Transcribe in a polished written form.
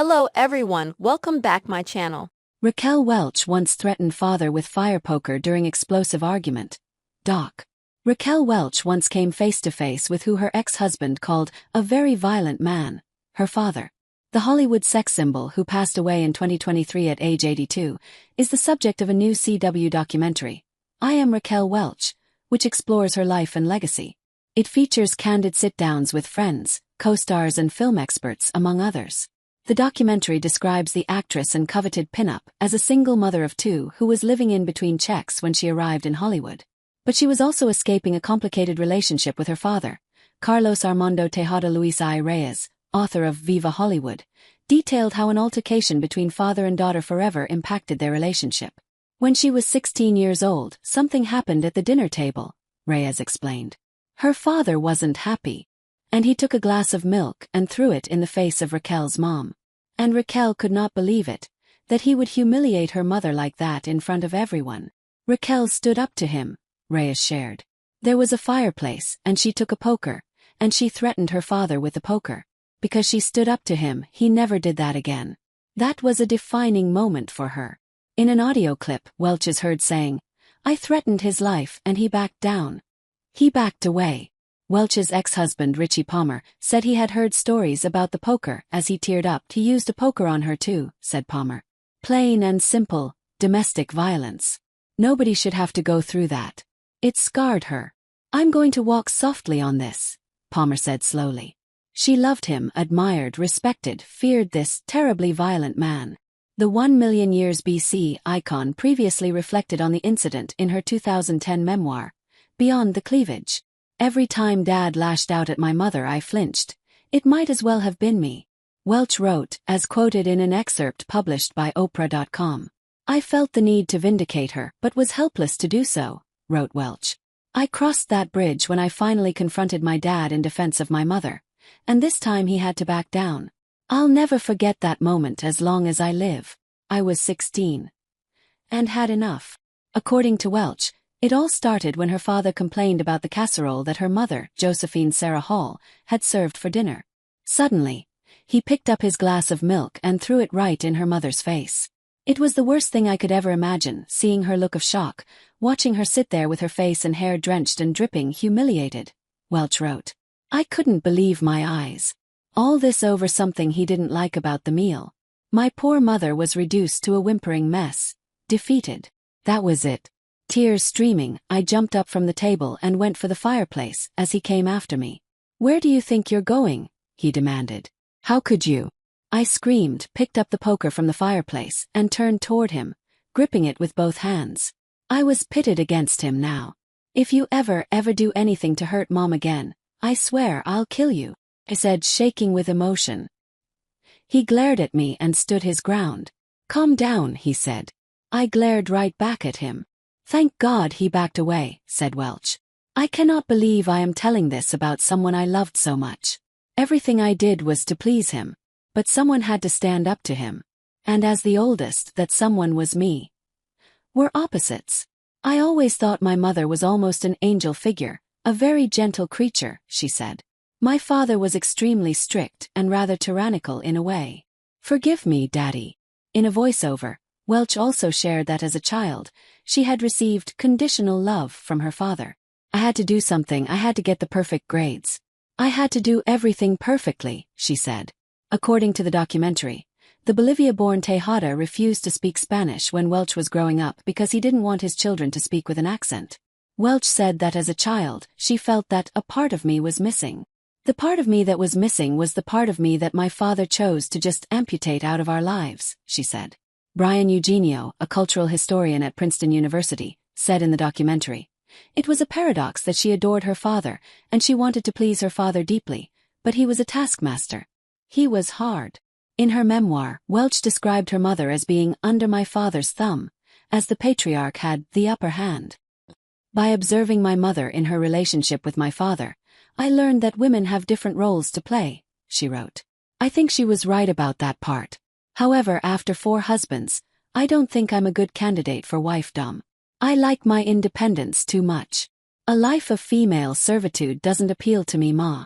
Hello everyone, welcome back my channel. Raquel Welch once threatened father with fire poker during explosive argument. Doc. Raquel Welch once came face-to-face with who her ex-husband called a very violent man, her father. The Hollywood sex symbol who passed away in 2023 at age 82 is the subject of a new CW documentary, I Am Raquel Welch, which explores her life and legacy. It features candid sit-downs with friends, co-stars and film experts, among others. The documentary describes the actress and coveted pinup as a single mother of two who was living in between checks when she arrived in Hollywood. But she was also escaping a complicated relationship with her father. Carlos Armando Tejada Luis I. Reyes, author of Viva Hollywood, detailed how an altercation between father and daughter forever impacted their relationship. When she was 16 years old, something happened at the dinner table, Reyes explained. Her father wasn't happy, and he took a glass of milk and threw it in the face of Raquel's mom. And Raquel could not believe it, that he would humiliate her mother like that in front of everyone. Raquel stood up to him, Reyes shared. There was a fireplace, and she took a poker, and she threatened her father with the poker. Because she stood up to him, he never did that again. That was a defining moment for her. In an audio clip, Welch is heard saying, "I threatened his life and he backed down. He backed away." Welch's ex-husband Richie Palmer said he had heard stories about the poker. As he teared up, "He used a poker on her too," said Palmer. "Plain and simple, domestic violence. Nobody should have to go through that. It scarred her. I'm going to walk softly on this," Palmer said slowly. She loved him, admired, respected, feared this terribly violent man. The 1,000,000 years BC icon previously reflected on the incident in her 2010 memoir, Beyond the Cleavage. "Every time Dad lashed out at my mother I flinched. It might as well have been me," Welch wrote, as quoted in an excerpt published by Oprah.com. "I felt the need to vindicate her but was helpless to do so," wrote Welch. "I crossed that bridge when I finally confronted my dad in defense of my mother, and this time he had to back down. I'll never forget that moment as long as I live. I was 16. And had enough." According to Welch, it all started when her father complained about the casserole that her mother, Josephine Sarah Hall, had served for dinner. Suddenly, he picked up his glass of milk and threw it right in her mother's face. "It was the worst thing I could ever imagine, seeing her look of shock, watching her sit there with her face and hair drenched and dripping, humiliated," Welch wrote. "I couldn't believe my eyes. All this over something he didn't like about the meal. My poor mother was reduced to a whimpering mess, defeated. That was it. Tears streaming, I jumped up from the table and went for the fireplace as he came after me. 'Where do you think you're going?' he demanded. 'How could you?' I screamed, picked up the poker from the fireplace, and turned toward him, gripping it with both hands. I was pitted against him now. 'If you ever do anything to hurt Mom again, I swear I'll kill you,' I said, shaking with emotion. He glared at me and stood his ground. 'Calm down,' he said. I glared right back at him. Thank God he backed away," said Welch. "I cannot believe I am telling this about someone I loved so much. Everything I did was to please him. But someone had to stand up to him. And as the oldest, that someone was me. We're opposites. I always thought my mother was almost an angel figure, a very gentle creature," she said. "My father was extremely strict and rather tyrannical in a way. Forgive me, Daddy." In a voiceover, Welch also shared that as a child, she had received conditional love from her father. "I had to do something, I had to get the perfect grades. I had to do everything perfectly," she said. According to the documentary, the Bolivia-born Tejada refused to speak Spanish when Welch was growing up because he didn't want his children to speak with an accent. Welch said that as a child, she felt that a part of me was missing. "The part of me that was missing was the part of me that my father chose to just amputate out of our lives," she said. Brian Eugenio, a cultural historian at Princeton University, said in the documentary, "It was a paradox that she adored her father, and she wanted to please her father deeply, but he was a taskmaster. He was hard." In her memoir, Welch described her mother as being under my father's thumb, as the patriarch had the upper hand. "By observing my mother in her relationship with my father, I learned that women have different roles to play," she wrote. "I think she was right about that part. However, after 4 husbands, I don't think I'm a good candidate for wifedom. I like my independence too much. A life of female servitude doesn't appeal to me, Ma."